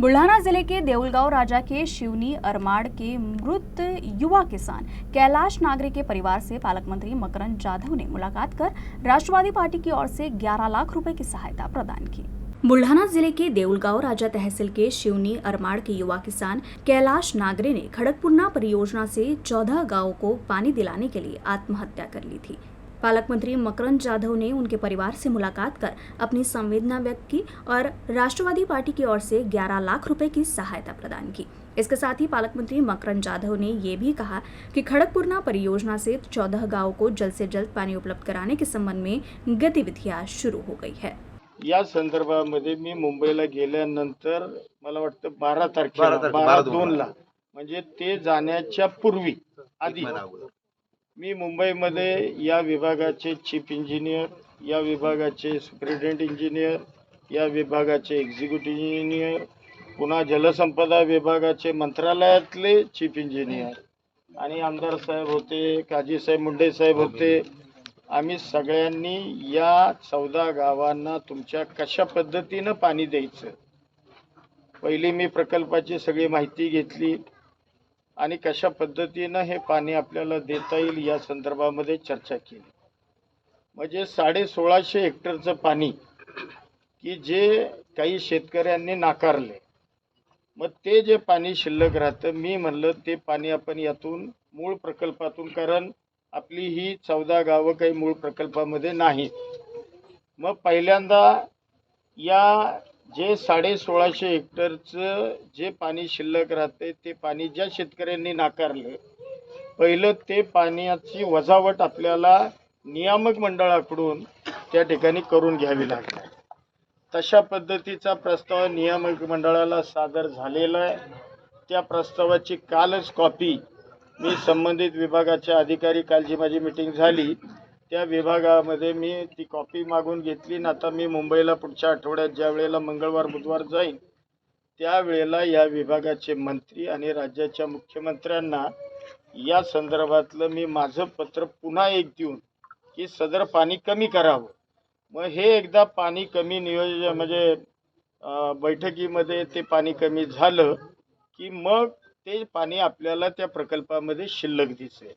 बुल्ढाना जिले के देउलगांव राजा के शिवनी अरमाड़ के मृत युवा किसान कैलाश नागरे के परिवार से पालक मंत्री मकरंद जाधव ने मुलाकात कर राष्ट्रवादी पार्टी की ओर से 11 लाख रुपए की सहायता प्रदान की। बुल्ढाना जिले के देउलगांव राजा तहसील के शिवनी अरमाड़ के युवा किसान कैलाश नागरे ने खड़गपुरना परियोजना से 14 गांवों को पानी दिलाने के लिए आत्महत्या कर ली थी। पालक मंत्री मकरंद जाधव ने उनके परिवार से मुलाकात कर अपनी संवेदना व्यक्त की और राष्ट्रवादी पार्टी की ओर से 11 लाख रुपए की सहायता प्रदान की। इसके साथ ही पालक मंत्री मकरंद जाधव ने ये भी कहा कि खड़गपुरना परियोजना से 14 गांवों को जल्द से जल्द पानी उपलब्ध कराने के संबंध में गतिविधियां शुरू हो गई है। या संदर्भामध्ये मी मुंबईला गेल्यानंतर मला वाटतं 12 तारखेला 12/2 म्हणजे ते जाण्याच्या पूर्वी आधी मी मुंबईमध्ये या विभागाचे चीफ इंजिनियर, या विभागाचे सुपरिटेंडेंट इंजिनियर, या विभागाचे एक्झिक्युटिव्ह इंजिनियर, पुन्हा जलसंपदा विभागाचे मंत्रालयातले चीफ इंजिनियर आणि आमदार साहेब होते, काजी साहेब मुंडे साहेब होते। आम्ही सगळ्यांनी या 14 गावांना तुमच्या कशा पद्धतीने पाणी द्यायचं पहिली मी प्रकल्पाची सगळी माहिती घेतली आणि कशा पद्धतीने हे पाणी आपल्याला देता येईल या संदर्भामध्ये चर्चा केली। म्हणजे 1650 हेक्टरचं पाणी की जे काही शेतकऱ्यांनी नाकारले, मग ते जे पाणी शिल्लक राहतं मी म्हणलं ते पाणी आपण यातून मूळ प्रकल्पातून, कारण आपली ही 14 गावं काही मूळ प्रकल्पामध्ये नाही। मग पहिल्यांदा या जे 1650 हेक्टरचं जे पाणी शिल्लक राहते ते पाणी ज्या शेतकऱ्यांनी नाकारले, पहिलं ते पाण्याची वजावट आपल्याला नियामक मंडळाकडून त्या ठिकाणी करून घ्यावी लागते। तशा पद्धतीचा प्रस्ताव नियामक मंडळाला सादर झालेला आहे। त्या प्रस्तावाची कालच कॉपी मी संबंधित विभागाच्या अधिकारी, काल जी माझी मीटिंग झाली त्या विभागामध्ये मी ती कॉपी मागून घेतली आणि आता मी मुंबईला पुढच्या आठवड्यात ज्या वेळेला मंगळवार बुधवार जाईन त्यावेळेला या विभागाचे मंत्री आणि राज्याच्या मुख्यमंत्र्यांना या संदर्भातलं मी माझं पत्र पुन्हा एक देऊन की सदर पाणी कमी करावं। मग हे एकदा पाणी कमी नियोजन म्हणजे बैठकीमध्ये ते पाणी कमी झालं की मग ते पाणी आपल्याला त्या प्रकल्पामध्ये शिल्लक दिसेल।